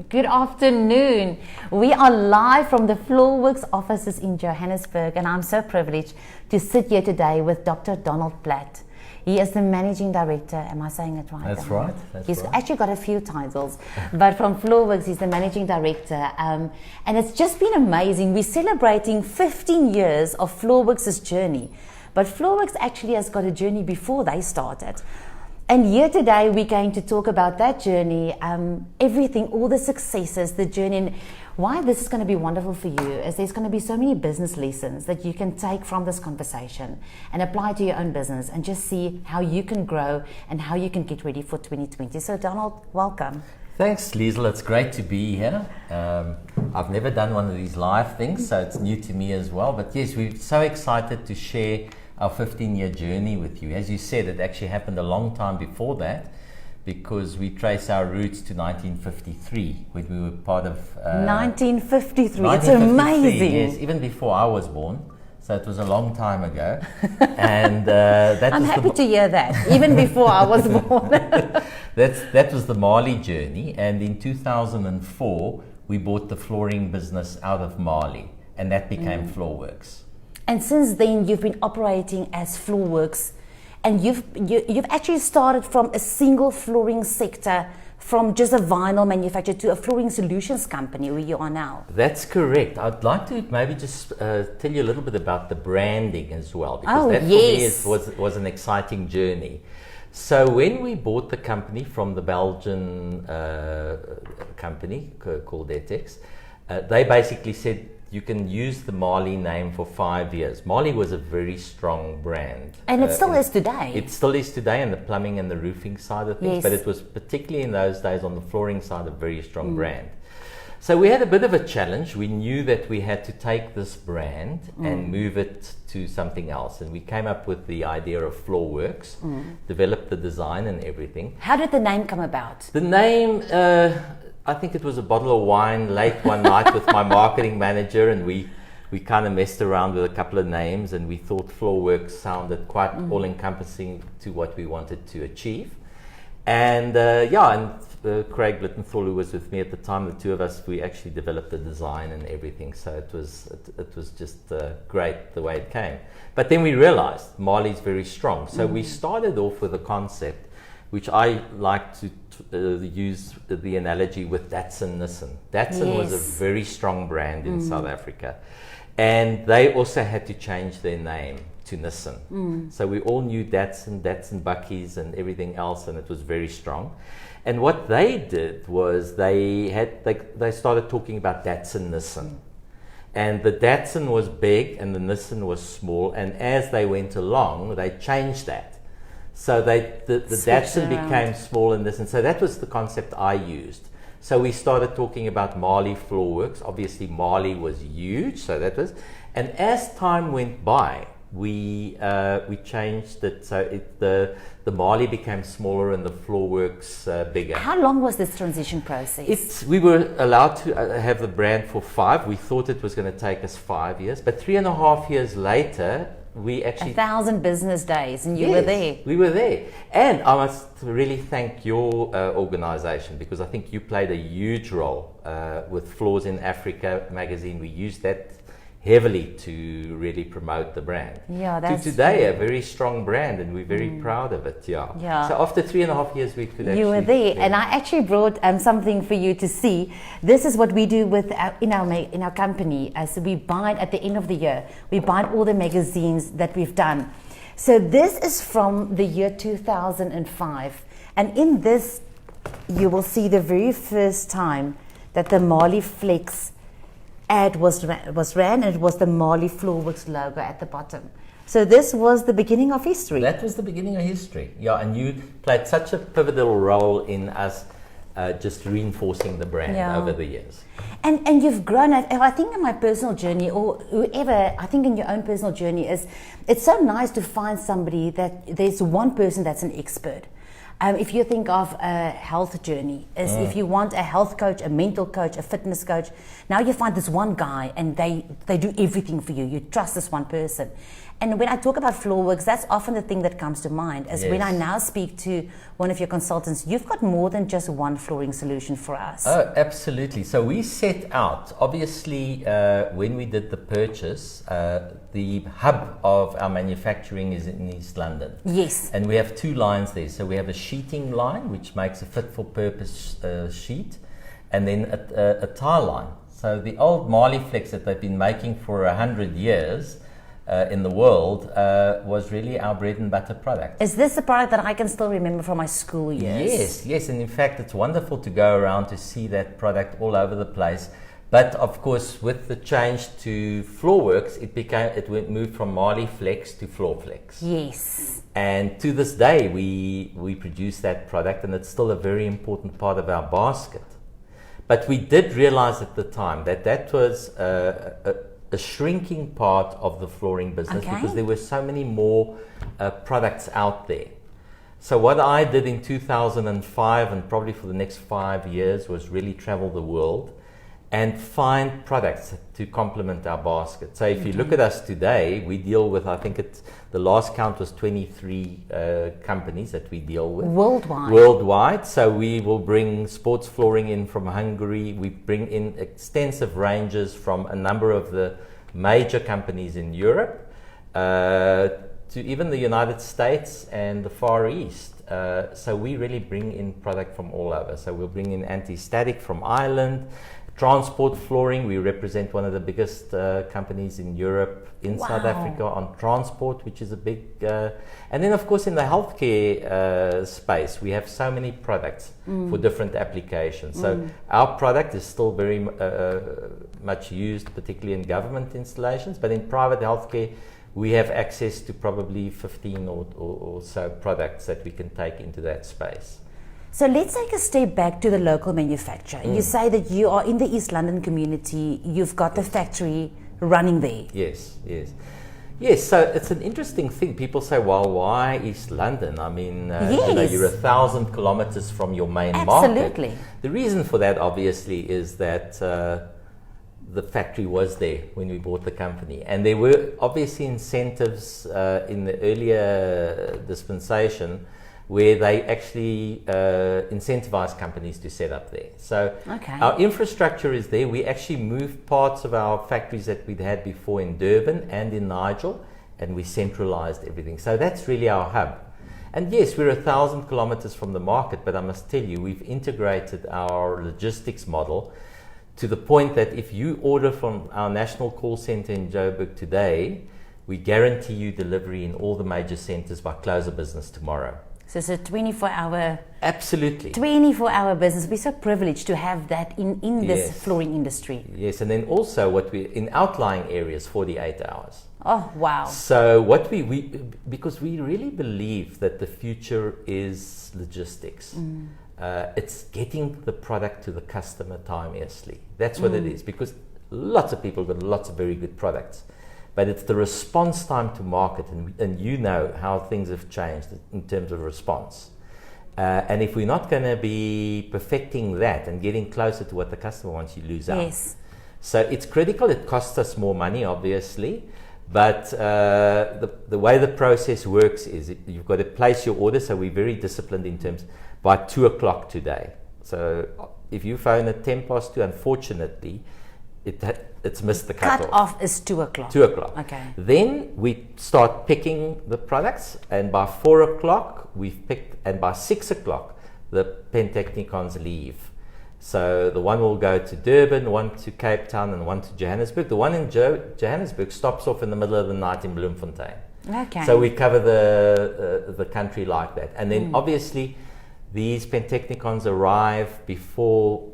Good afternoon. We are live from the Floorworks offices in Johannesburg, and I'm so privileged to sit here today with Dr. Donald Platt. He is the managing director. Am I saying it right? That's right. He's actually got a few titles, but from Floorworks, he's the managing director. And it's just been amazing. We're celebrating 15 years of Floorworks' journey, but Floorworks actually has got a journey before they started. And here today, we're going to talk about that journey, everything, all the successes, the journey, and why this is going to be wonderful for you is there's going to be so many business lessons that you can take from this conversation and apply to your own business and just see how you can grow and how you can get ready for 2020. So Donald, welcome. Thanks, Liesl. It's great to be here. I've never done one of these live things, so it's new to me as well. But yes, we're so excited to share our 15-year journey with you. As you said, it actually happened a long time before that because we trace our roots to 1953 when we were part of... 1953, it's amazing. Yes, even before I was born. So it was a long time ago. And I'm happy to hear that, even before I was born. That was the Mali journey. And in 2004, we bought the flooring business out of Mali, and that became Floorworks. And since then, you've been operating as Floorworks, and you've actually started from a single flooring sector, from just a vinyl manufacturer to a flooring solutions company where you are now. That's correct. I'd like to maybe just tell you a little bit about the branding as well, because that for me was an exciting journey. So when we bought the company from the Belgian company called Etex, they basically said, you can use the Mali name for 5 years. Mali was a very strong brand. And it still is today. It still is today in the plumbing and the roofing side of things, but it was particularly in those days on the flooring side a very strong brand. So we had a bit of a challenge. We knew that we had to take this brand and move it to something else. And we came up with the idea of Floorworks, developed the design and everything. How did the name come about? The name... I think it was a bottle of wine late one night with my marketing manager, and we kind of messed around with a couple of names, and we thought Floorworks sounded quite all-encompassing to what we wanted to achieve. And Craig Littenthal, who was with me at the time, the two of us, we actually developed the design and everything. So it was just great the way it came. But then we realized Mali's very strong. So we started off with a concept which I like to use the analogy with Datsun Nissan. Datsun was a very strong brand in South Africa, and they also had to change their name to Nissan. So we all knew Datsun Buckies and everything else, and it was very strong. And what they did was they started talking about Datsun Nissan. And the Datsun was big and the Nissan was small, and as they went along, they changed that. So the Datsun became small in this, and so that was the concept I used. So we started talking about Mali Floorworks. Obviously, Mali was huge, so that was. And as time went by, we changed it. So the Mali became smaller and the Floorworks bigger. How long was this transition process? We were allowed to have the brand for 5. We thought it was going to take us 5 years, but 3.5 years later, we actually 1,000 business days, and you were there. We were there, and I must really thank your organization, because I think you played a huge role with Floors in Africa magazine. We used that heavily to really promote the brand. Yeah, that's today a very strong brand, and we're very proud of it. Yeah. So after 3.5 years, we could. You were there, and I actually brought something for you to see. This is what we do with in our company. So we bind at the end of the year. We bind all the magazines that we've done. So this is from the year 2005, and in this, you will see the very first time that the Mali Flex ad was ran, and it was the Mali Floorworks logo at the bottom. So this was the beginning of history. That was the beginning of history. Yeah, and you played such a pivotal role in us just reinforcing the brand over the years. And you've grown. I think in my personal journey, or whoever, I think in your own personal journey, it's so nice to find somebody that there's one person that's an expert. If you think of a health journey, if you want a health coach, a mental coach, a fitness coach, now you find this one guy and they do everything for you. You trust this one person. And when I talk about Floorworks, that's often the thing that comes to mind. As when I Yes. now speak to one of your consultants, you've got more than just one flooring solution for us. Oh, absolutely. So we set out, obviously, when we did the purchase, the hub of our manufacturing is in East London. Yes. And we have 2 lines there. So we have a sheeting line, which makes a fit-for-purpose sheet, and then a tile line. So the old Marley Flex that they've been making for 100 years in the world was really our bread and butter product. Is this the product that I can still remember from my school years? Yes, yes, and in fact it's wonderful to go around to see that product all over the place. But of course, with the change to Floorworks, it moved from Marley Flex to Floorflex. Yes. And to this day, we produce that product, and it's still a very important part of our basket. But we did realize at the time that was a shrinking part of the flooring business, Okay. because there were so many more products out there. So what I did in 2005, and probably for the next 5 years, was really travel the world and find products to complement our basket. So if you look at us today, we deal with, I think the last count was 23 companies that we deal with. Worldwide. So we will bring sports flooring in from Hungary. We bring in extensive ranges from a number of the major companies in Europe, to even the United States and the Far East. So we really bring in product from all over. So we'll bring in anti-static from Ireland. Transport flooring, we represent one of the biggest companies in Europe, in South Africa on transport, which is a big... and then of course in the healthcare space, we have so many products for different applications. So our product is still very much used, particularly in government installations, but in private healthcare, we have access to probably 15 or so products that we can take into that space. So let's take a step back to the local manufacturer. You say that you are in the East London community, you've got the factory running there. Yes, yes. Yes, so it's an interesting thing. People say, well, why East London? I mean, you're 1,000 kilometers from your main market. Absolutely. The reason for that, obviously, is that the factory was there when we bought the company. And there were obviously incentives in the earlier dispensation where they actually incentivize companies to set up there. So our infrastructure is there. We actually moved parts of our factories that we'd had before in Durban and in Nigel, and we centralized everything. So that's really our hub. And yes, we're 1,000 kilometers from the market, but I must tell you, we've integrated our logistics model to the point that if you order from our national call center in Joburg today, we guarantee you delivery in all the major centers by close of business tomorrow. So it's a 24-hour... Absolutely. 24-hour business. We're so privileged to have that in this flooring industry. Yes, and then also what we in outlying areas, 48 hours. Oh, wow. So what we because we really believe that the future is logistics. It's getting the product to the customer timeously. That's what it is, because lots of people got lots of very good products. But it's the response time to market, and you know how things have changed in terms of response. And if we're not going to be perfecting that and getting closer to what the customer wants, you lose out. Yes. So it's critical. It costs us more money, obviously, but the way the process works is you've got to place your order. So we're very disciplined in terms by 2 o'clock today. So if you phone at 10 past 2, unfortunately, it's missed the cutoff. Cut off is 2 o'clock. 2 o'clock. Okay. Then we start picking the products, and by 4 o'clock we've picked, and by 6 o'clock the Pentechnicons leave. So the one will go to Durban, one to Cape Town, and one to Johannesburg. The one in Johannesburg stops off in the middle of the night in Bloemfontein. Okay. So we cover the country like that, and then obviously these Pentechnicons arrive before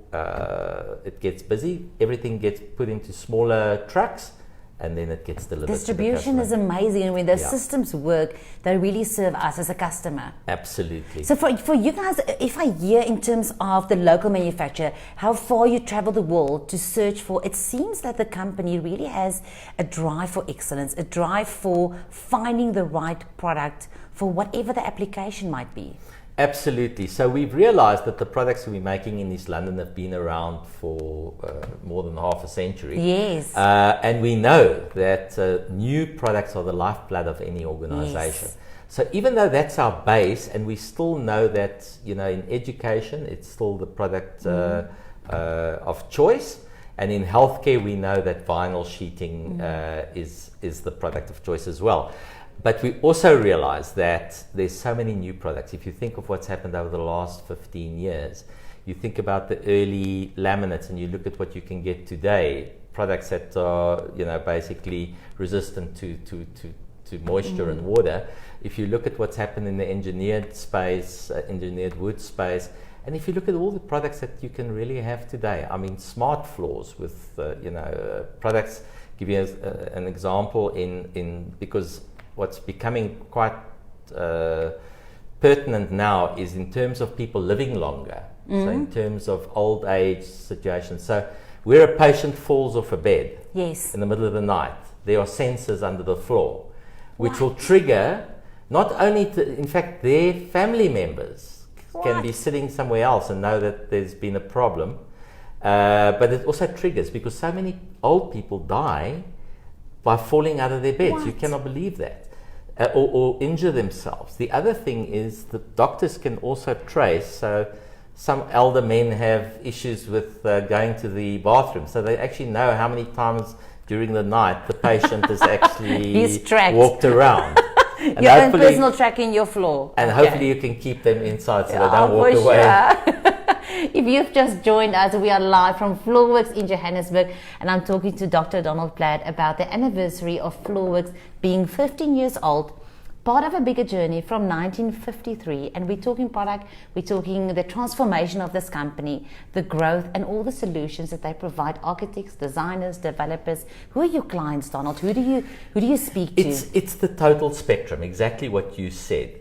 it gets busy. Everything gets put into smaller trucks, and then it gets delivered. Distribution to the is amazing, and when those systems work, they really serve us as a customer. Absolutely. So for you guys, if I hear in terms of the local manufacturer, how far you travel the world to search for, it seems that the company really has a drive for excellence, a drive for finding the right product for whatever the application might be. Absolutely. So we've realized that the products we're making in East London have been around for more than half a century. Yes. And we know that new products are the lifeblood of any organization. Yes. So even though that's our base, and we still know that, in education, it's still the product of choice. And in healthcare, we know that vinyl sheeting is the product of choice as well. But we also realize that there's so many new products. If you think of what's happened over the last 15 years, you think about the early laminates and you look at what you can get today, products that are, basically resistant to moisture and water. If you look at what's happened in the engineered space, engineered wood space, and if you look at all the products that you can really have today, I mean, smart floors with, products. Give you an example because what's becoming quite pertinent now is in terms of people living longer. So in terms of old age situations. So where a patient falls off a bed Yes. in the middle of the night, there are sensors under the floor, which will trigger not only, in fact, their family members can be sitting somewhere else and know that there's been a problem. But it also triggers, because so many old people die by falling out of their beds. You cannot believe that. Or injure themselves. The other thing is that doctors can also trace. So some elder men have issues with going to the bathroom. So they actually know how many times during the night the patient has actually walked around. And your own personal track in your floor. And hopefully you can keep them inside so they don't walk away. Sure. If you've just joined us, we are live from Floorworks in Johannesburg, and I'm talking to Dr. Donald Platt about the anniversary of Floorworks being 15 years old, part of a bigger journey from 1953. And we're talking product, we're talking the transformation of this company, the growth, and all the solutions that they provide architects, designers, developers. Who are your clients, Donald? Who do you speak to? It's the total spectrum, exactly what you said.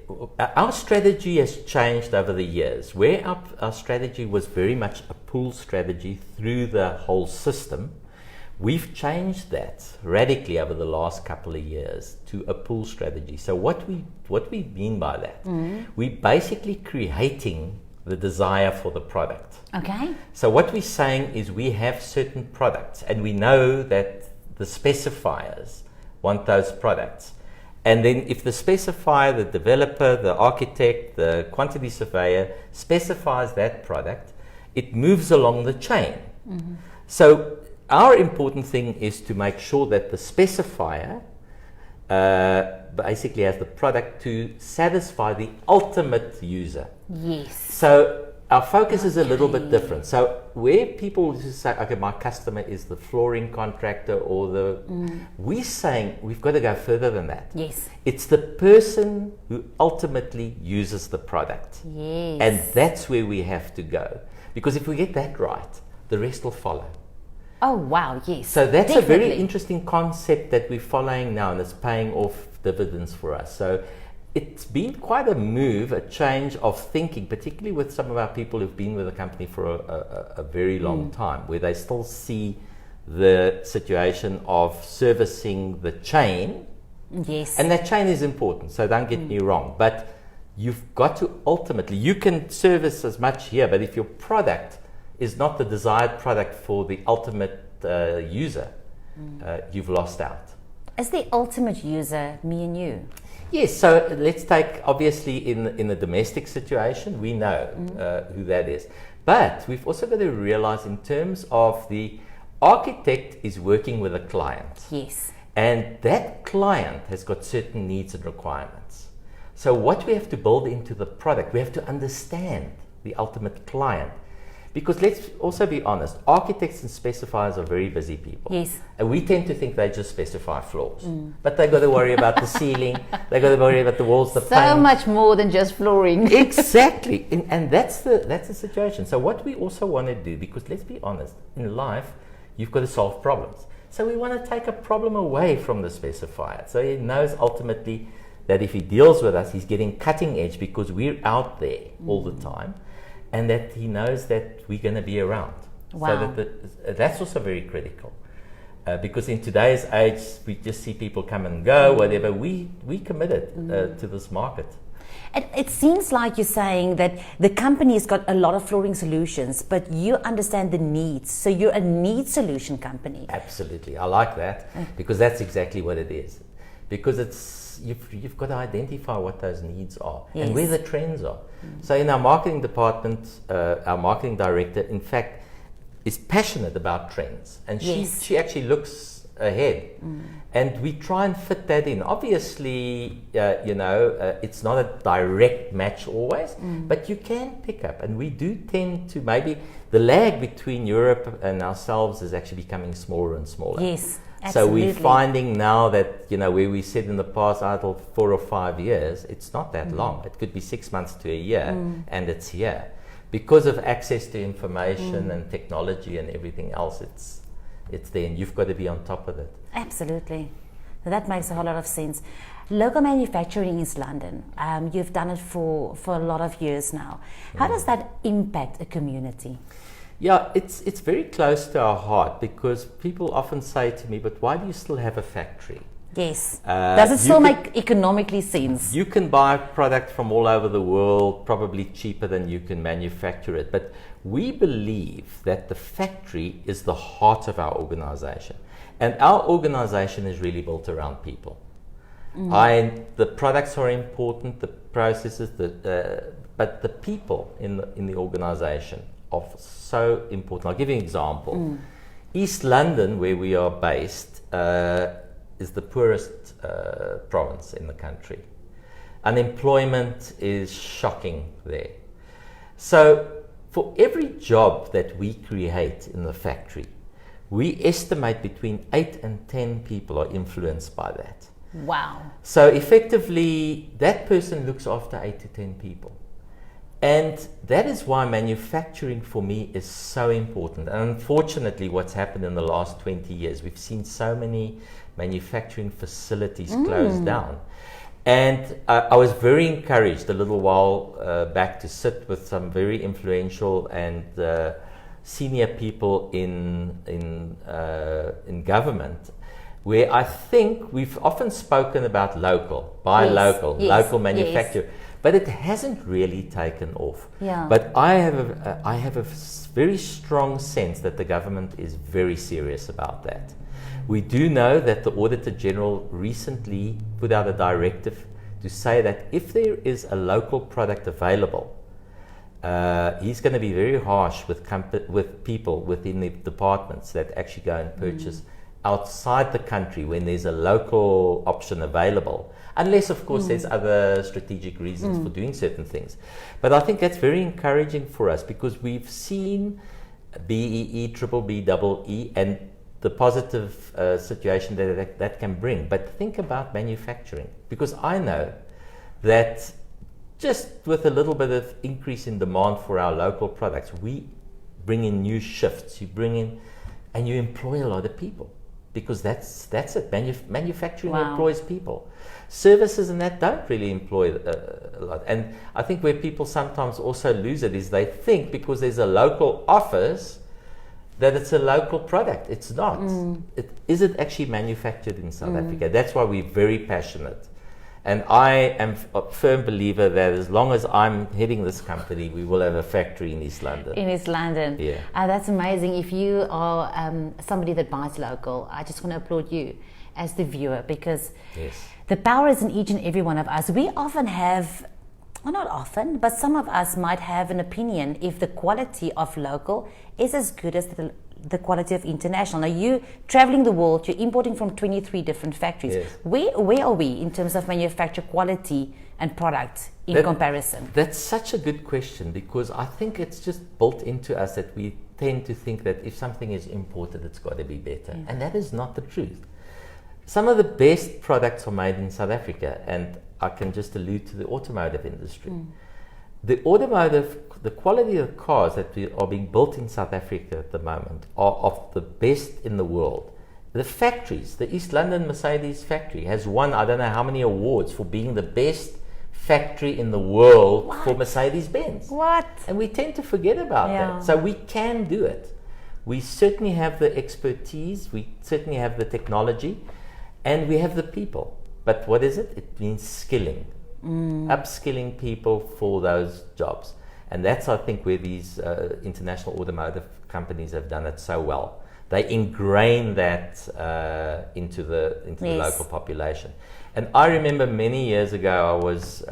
Our strategy has changed over the years. Where our strategy was very much a pull strategy through the whole system, we've changed that radically over the last couple of years to a pull strategy. So what we mean by that, we're basically creating the desire for the product. Okay. So what we're saying is we have certain products, and we know that the specifiers want those products. And then if the specifier, the developer, the architect, the quantity surveyor specifies that product, it moves along the chain. So our important thing is to make sure that the specifier basically has the product to satisfy the ultimate user. Yes. So our focus is a little bit different. So where people just say, okay, my customer is the flooring contractor or we're saying we've got to go further than that. Yes. It's the person who ultimately uses the product. Yes. And that's where we have to go. Because if we get that right, the rest will follow. Oh, wow, yes. So that's definitely a very interesting concept that we're following now, and it's paying off dividends for us. So it's been quite a move, a change of thinking, particularly with some of our people who've been with the company for a very long time, where they still see the situation of servicing the chain. Yes. And that chain is important, so don't get me wrong. But you've got to ultimately, you can service as much here, but if your product is not the desired product for the ultimate user, you've lost out. Is the ultimate user me and you? Yes, so let's take, obviously in a domestic situation, we know who that is. But we've also got to realize in terms of the architect is working with a client. Yes. And that client has got certain needs and requirements. So what we have to build into the product, we have to understand the ultimate client. Because let's also be honest, architects and specifiers are very busy people. Yes. And we tend to think they just specify floors. But they've got to worry about the ceiling, they've got to worry about the walls, the paint. So much more than just flooring. Exactly. And that's the situation. So what we also want to do, because let's be honest, in life, you've got to solve problems. So we want to take a problem away from the specifier. So he knows ultimately that if he deals with us, he's getting cutting edge because we're out there all the time. And that he knows that we're going to be around. Wow. So that's also very critical. Because in today's age, we just see people come and go, whatever. We committed to this market. It seems like you're saying that the company's got a lot of flooring solutions, but you understand the needs. So you're a needs solution company. Absolutely. I like that because that's exactly what it is. Because you've got to identify what those needs are and where the trends are. So in our marketing department, our marketing director, in fact, is passionate about trends. And she actually looks ahead. And we try and fit that in. Obviously, it's not a direct match always, but you can pick up. And we do tend to, maybe the lag between Europe and ourselves is actually becoming smaller and smaller. Yes, absolutely. So we're finding now that, where we said in the past, I thought 4 or 5 years, it's not that long. It could be 6 months to a year, and it's here. Because of access to information and technology and everything else, it's there, and you've got to be on top of it. Absolutely. That makes a whole lot of sense. Local manufacturing in East London, you've done it for a lot of years now. How does that impact a community? Yeah, it's very close to our heart because people often say to me, but why do you still have a factory? Yes. Does it still make economically sense? You can buy product from all over the world, probably cheaper than you can manufacture it. But we believe that the factory is the heart of our organization. And our organization is really built around people. The products are important, the processes, but the people in the organization are so important. I'll give you an example. East London, where we are based, is the poorest province in the country. Unemployment is shocking there. So for every job that we create in the factory, we estimate between 8 and 10 people are influenced by that. Wow. So effectively, that person looks after 8 to 10 people. And that is why manufacturing for me is so important. And unfortunately, what's happened in the last 20 years, we've seen so many manufacturing facilities closed down. And I was very encouraged a little while back to sit with some very influential and senior people in government, where I think we've often spoken about local, buy local, local manufacture. Yes. But it hasn't really taken off. Yeah. But I have a very strong sense that the government is very serious about that. We do know that the Auditor General recently put out a directive to say that if there is a local product available, he's going to be very harsh with people within the departments that actually go and purchase outside the country when there's a local option available. Unless, of course, there's other strategic reasons for doing certain things. But I think that's very encouraging for us because we've seen BEE, BBBEE, and the positive situation that can bring. But think about manufacturing, because I know that just with a little bit of increase in demand for our local products, we bring in new shifts, you bring in, and you employ a lot of people. Because that's it. Manufacturing employs people. Services and that don't really employ a lot. And I think where people sometimes also lose it is they think because there's a local office that it's a local product. It's not. Is it actually manufactured in South Africa? That's why we're very passionate. And I am a firm believer that as long as I'm heading this company, we will have a factory in East London. In East London. Yeah. That's amazing. If you are somebody that buys local, I just want to applaud you as the viewer because the power is in each and every one of us. We often have, well, not often, but some of us might have an opinion if the quality of local is as good as the quality of international. Now you're traveling the world, you're importing from 23 different factories. Yes. Where are we in terms of manufacture quality and product in comparison? That's such a good question because I think it's just built into us that we tend to think that if something is imported, it's got to be better. Yeah. And that is not the truth. Some of the best products are made in South Africa, and I can just allude to the automotive industry. The quality of cars that are being built in South Africa at the moment are of the best in the world. The factories, the East London Mercedes factory has won I don't know how many awards for being the best factory in the world for Mercedes-Benz. What? And we tend to forget about that. So we can do it. We certainly have the expertise, we certainly have the technology, and we have the people. But what is it? It means skilling. upskilling people for those jobs. And that's, I think, where these international automotive companies have done it so well. They ingrain that into the local population. And I remember many years ago, I was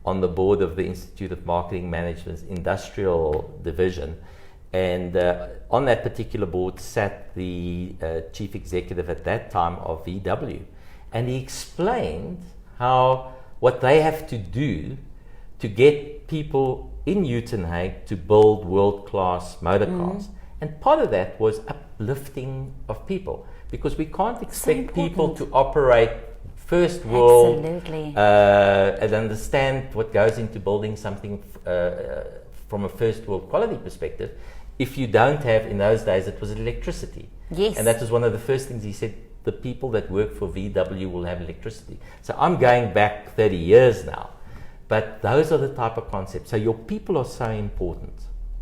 on the board of the Institute of Marketing Management's industrial division. And on that particular board sat the chief executive at that time of VW. And he explained what they have to do to get people in Uitenhage to build world-class motor cars. And part of that was uplifting of people, because we can't expect people to operate first world and understand what goes into building something from a first world quality perspective if you don't have, in those days it was electricity. Yes. And that was one of the first things he said, the people that work for VW will have electricity. So I'm going back 30 years now, but those are the type of concepts. So your people are so important.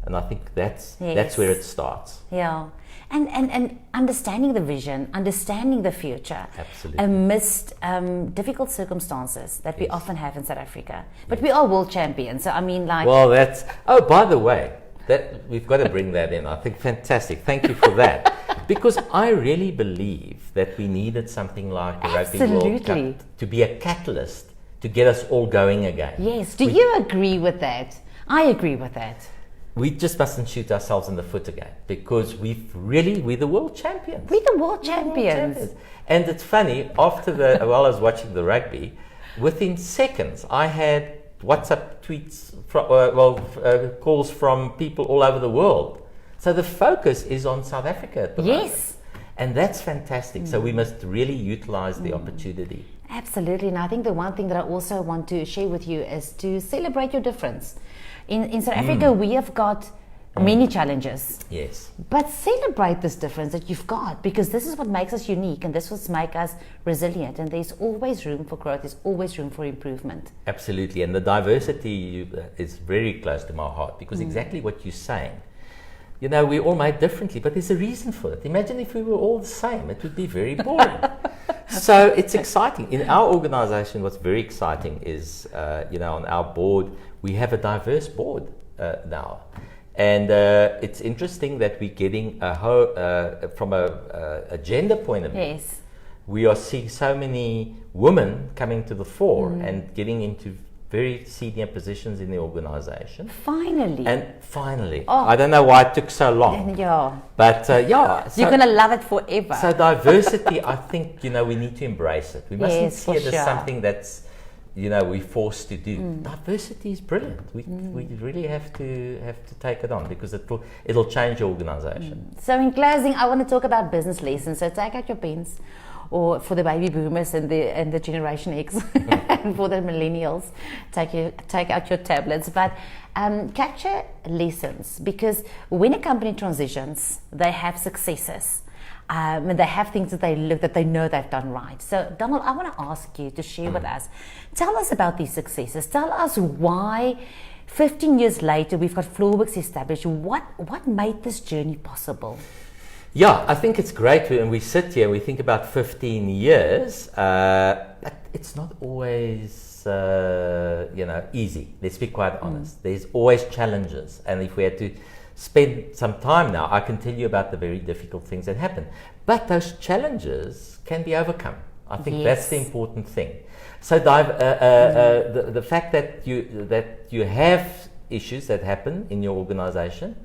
And I think that's where it starts. Yeah. And understanding the vision, understanding the future. Absolutely. Amidst difficult circumstances that we often have in South Africa. But we are world champions. So I mean, like... Well, by the way, we've got to bring that in. I think fantastic. Thank you for that. Because I really believe that we needed something like the Rugby World Cup to be a catalyst to get us all going again. Yes. Do you agree with that? I agree with that. We just mustn't shoot ourselves in the foot again, because we're the world champions. We're the world champions. And it's funny, while I was watching the rugby, within seconds I had WhatsApp tweets, calls from people all over the world. So the focus is on South Africa at the moment. And that's fantastic. So we must really utilize the opportunity. Absolutely. And I think the one thing that I also want to share with you is to celebrate your difference. In South Africa, we have got many challenges. Yes. But celebrate this difference that you've got, because this is what makes us unique and this is what makes us resilient. And there's always room for growth. There's always room for improvement. Absolutely. And the diversity is very close to my heart, because exactly what you're saying. You know, we're all made differently, but there's a reason for it. Imagine if we were all the same. It would be very boring. So it's exciting. In our organization, what's very exciting is, on our board, we have a diverse board now. And it's interesting that we're getting from a gender point of view. Yes. We are seeing so many women coming to the fore and getting into very senior positions in the organization. Finally. Oh. I don't know why it took so long. Yeah. But so you're going to love it forever. So diversity, I think, we need to embrace it. We mustn't see it as something that's, we're forced to do. Diversity is brilliant. We really have to take it on, because it'll change your organization. So in closing, I want to talk about business lessons. So take out your pens, or for the baby boomers and the Generation X, and for the millennials, take out your tablets. But capture lessons, because when a company transitions, they have successes. And they have things that they know they've done right. So Donald, I want to ask you to share with us. Tell us about these successes. Tell us why 15 years later we've got Floorworks established. What made this journey possible? Yeah, I think it's great when we sit here and we think about 15 years, but it's not always, easy. Let's be quite honest. There's always challenges. And if we had to spend some time now, I can tell you about the very difficult things that happen. But those challenges can be overcome. I think that's the important thing. So the fact that you have issues that happen in your organization,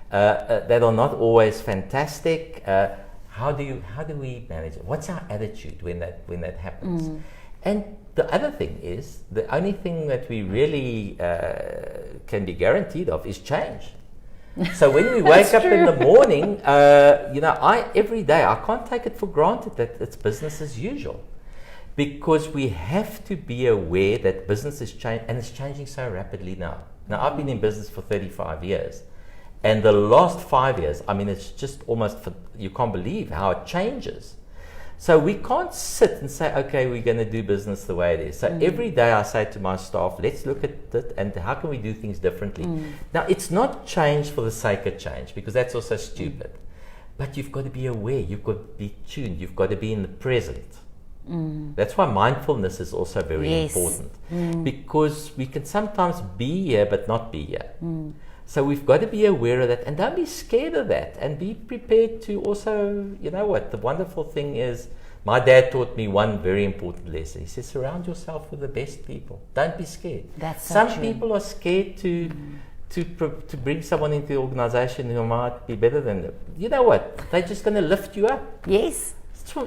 that are not always fantastic. How do we manage it? What's our attitude when that happens? And the other thing is, the only thing that we really can be guaranteed of is change. So when we wake up in the morning, every day I can't take it for granted that it's business as usual, because we have to be aware that business is changing, and it's changing so rapidly now. Now I've been in business for 35 years. And the last 5 years, it's just almost, you can't believe how it changes. So we can't sit and say, okay, we're going to do business the way it is. So every day I say to my staff, let's look at it and how can we do things differently. Now, it's not change for the sake of change, because that's also stupid. But you've got to be aware, you've got to be tuned, you've got to be in the present. That's why mindfulness is also very Yes. important, because we can sometimes be here but not be here. So we've got to be aware of that, and don't be scared of that, and be prepared to also, you know what, the wonderful thing is, my dad taught me one very important lesson. He says, surround yourself with the best people. Don't be scared. That's so Some true. people are scared to bring someone into the organization who might be better than them. You know what? They're just going to lift you up. Yes.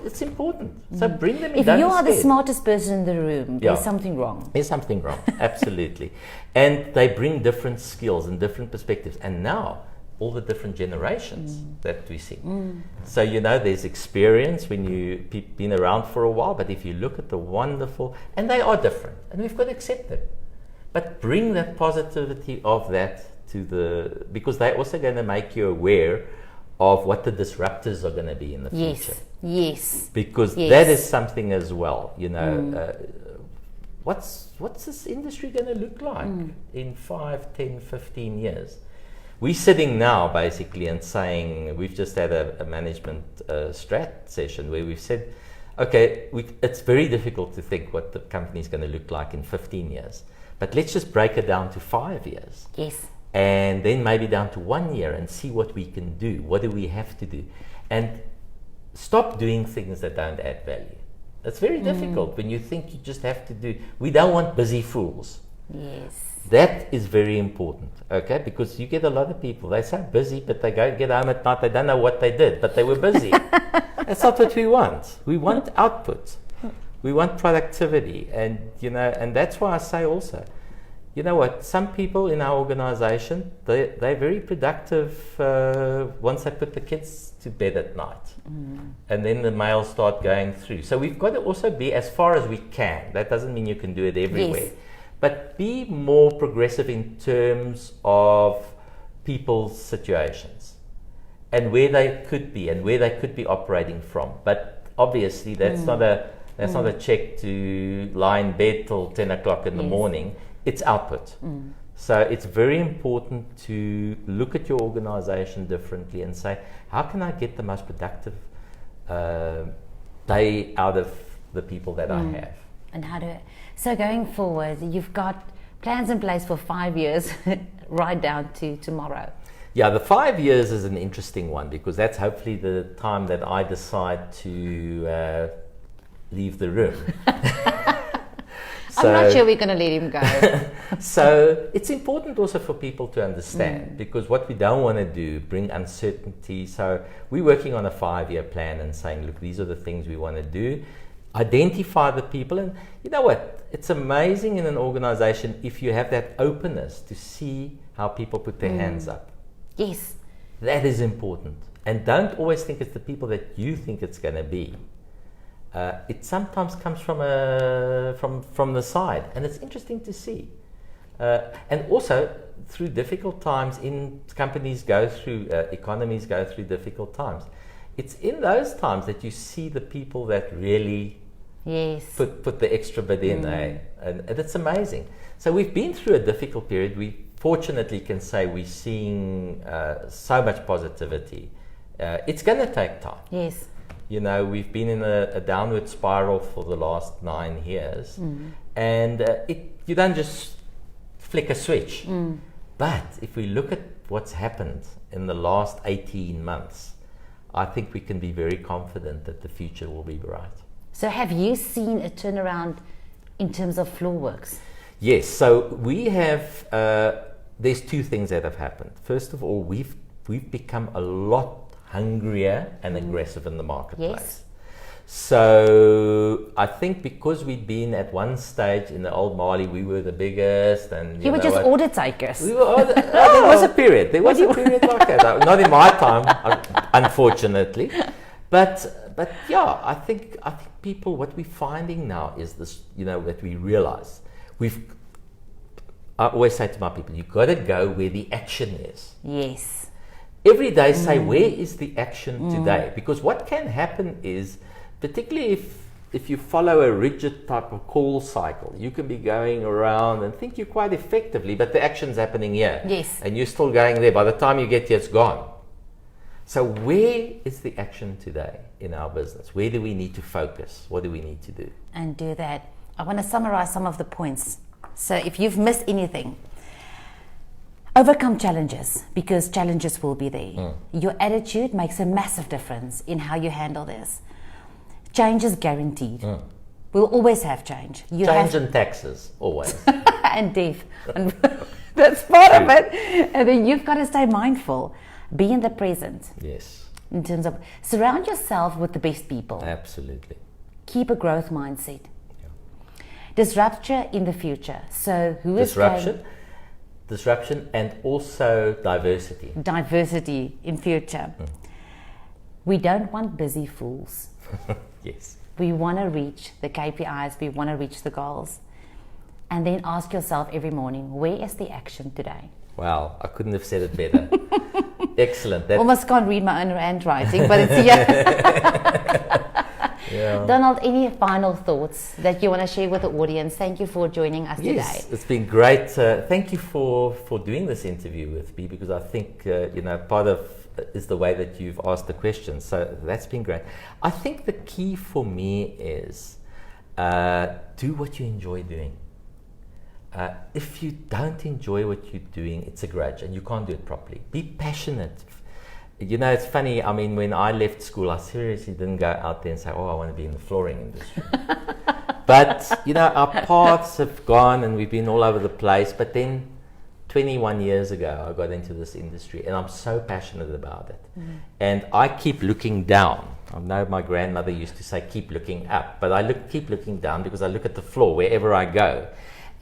It's important. So bring them in. If Don't you be are the scared. smartest person in the room, Yeah. there's something wrong. There's something wrong. Absolutely. And they bring different skills and different perspectives. And now, all the different generations that we see. So, you know, there's experience when you've been around for a while, but if you look at the wonderful, and they are different, and we've got to accept it. But bring that positivity of that to because they're also going to make you aware of what the disruptors are going to be in the future. Yes. Because Yes. that is something as well, you know. What's this industry going to look like in 5, 10, 15 years? We're sitting now basically and saying, we've just had a management strat session where we've said, okay, it's very difficult to think what the company is going to look like in 15 years. But let's just break it down to 5 years. Yes. And then maybe down to 1 year and see what we can do. What do we have to do? And stop doing things that don't add value. It's very difficult when you think you just have to do. We don't want busy fools. Yes. That is very important, okay? Because you get a lot of people, they're so busy, but they go get home at night, they don't know what they did, but they were busy. That's not what we want. We want output. We want productivity. And, you know, and that's why I say also, you know what, some people in our organization, they're very productive once they put the kids to bed at night. And then the mails start going through. So we've got to also be as far as we can. That doesn't mean you can do it everywhere. Yes. But be more progressive in terms of people's situations and where they could be and where they could be operating from. But obviously that's not a check to lie in bed till 10 o'clock in the morning. It's output. So it's very important to look at your organization differently and say, how can I get the most productive day out of the people that I have? And so going forward, you've got plans in place for 5 years, right down to tomorrow. Yeah, the 5 years is an interesting one because that's hopefully the time that I decide to leave the room. I'm not sure we're going to let him go. So it's important also for people to understand because what we don't want to do, bring uncertainty. So we're working on a 5-year plan and saying, look, these are the things we want to do. Identify the people, and you know what, it's amazing in an organization if you have that openness to see how people put their hands up. Yes. That is important, and don't always think it's the people that you think it's going to be. It sometimes comes from the side, and it's interesting to see. And also through difficult times, companies go through, economies go through difficult times. It's in those times that you see the people that really put the extra bit in, and it's amazing. So we've been through a difficult period. We fortunately can say we're seeing so much positivity. It's going to take time. Yes. You know, we've been in a downward spiral for the last 9 years, and you don't just flick a switch. But if we look at what's happened in the last 18 months, I think we can be very confident that the future will be bright. So have you seen a turnaround in terms of Floorworks? Yes, so we have, there's 2 things that have happened. First of all, we've become a lot hungrier and aggressive in the marketplace. Yes. So I think because we'd been at one stage in the old Mali, we were the biggest, and You were just order takers. We were there was a period. There was a period like that. Not in my time, unfortunately. But yeah, I think people, what we're finding now is this, you know, that we realize I always say to my people, you've got to go where the action is. Yes. Every day say, where is the action today? Because what can happen is, particularly if you follow a rigid type of call cycle, you can be going around and think you're quite effectively, but the action's happening here. Yes. And you're still going there. By the time you get here, it's gone. So where is the action today in our business? Where do we need to focus? What do we need to do? And do that. I want to summarize some of the points. So if you've missed anything, overcome challenges, because challenges will be there. Your attitude makes a massive difference in how you handle this. Change is guaranteed. We'll always have change. Change and taxes, always. And death. And that's part of it. And then you've got to stay mindful. Be in the present. Yes. In terms of surround yourself with the best people. Absolutely. Keep a growth mindset. Disruption in the future. So who is disruption and also diversity. Diversity in future. We don't want busy fools. Yes. We want to reach the KPIs, we want to reach the goals. And then ask yourself every morning, where is the action today? Wow, I couldn't have said it better. Excellent. Almost can't read my own handwriting, but it's here. Yeah. Donald, any final thoughts that you want to share with the audience? Thank you for joining us today. It's been great. Thank you for doing this interview with me, because I think part of is the way that you've asked the questions. So that's been great. I think the key for me is do what you enjoy doing. If you don't enjoy what you're doing, it's a grudge and you can't do it properly. Be passionate. It's funny, I mean, when I left school, I seriously didn't go out there and say, I want to be in the flooring industry. But, our paths have gone and we've been all over the place. But then 21 years ago, I got into this industry and I'm so passionate about it. And I keep looking down. I know my grandmother used to say, keep looking up. But I keep looking down because I look at the floor wherever I go.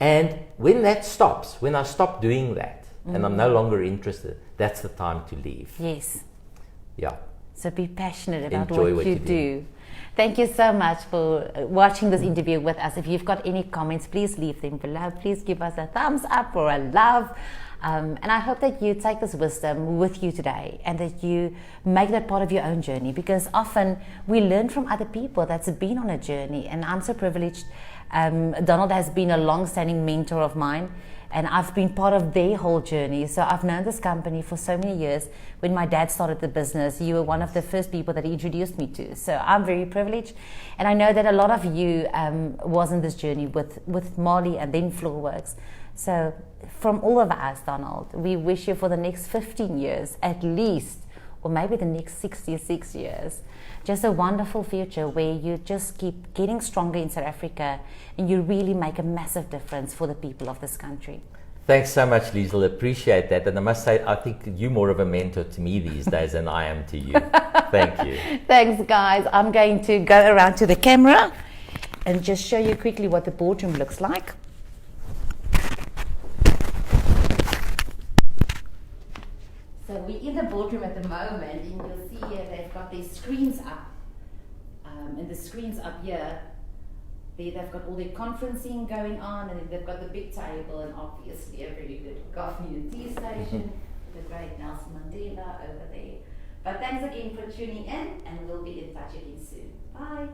And when that stops, when I stop doing that and I'm no longer interested, that's the time to leave. Yes. Yeah. So be passionate about Enjoy what you do. Thank you so much for watching this interview with us. If you've got any comments, please leave them below. Please give us a thumbs up or a love. And I hope that you take this wisdom with you today and that you make that part of your own journey, because often we learn from other people that's been on a journey. And I'm so privileged. Donald has been a long-standing mentor of mine, and I've been part of their whole journey. So I've known this company for so many years. When my dad started the business, you were one of the first people that he introduced me to. So I'm very privileged. And I know that a lot of you was in this journey with Marley and then Floorworks. So from all of us, Donald, we wish you for the next 15 years at least, or maybe the next 66 years, just a wonderful future where you just keep getting stronger in South Africa and you really make a massive difference for the people of this country. Thanks so much, Liesl. Appreciate that. And I must say, I think you're more of a mentor to me these days than I am to you. Thank you. Thanks, guys. I'm going to go around to the camera and just show you quickly what the boardroom looks like. So we're in the boardroom at the moment, and you'll see here they've got their screens up. And the screens up here, they've got all their conferencing going on, and then they've got the big table, and obviously a very good coffee and tea station with the great Nelson Mandela over there. But thanks again for tuning in, and we'll be in touch again soon. Bye.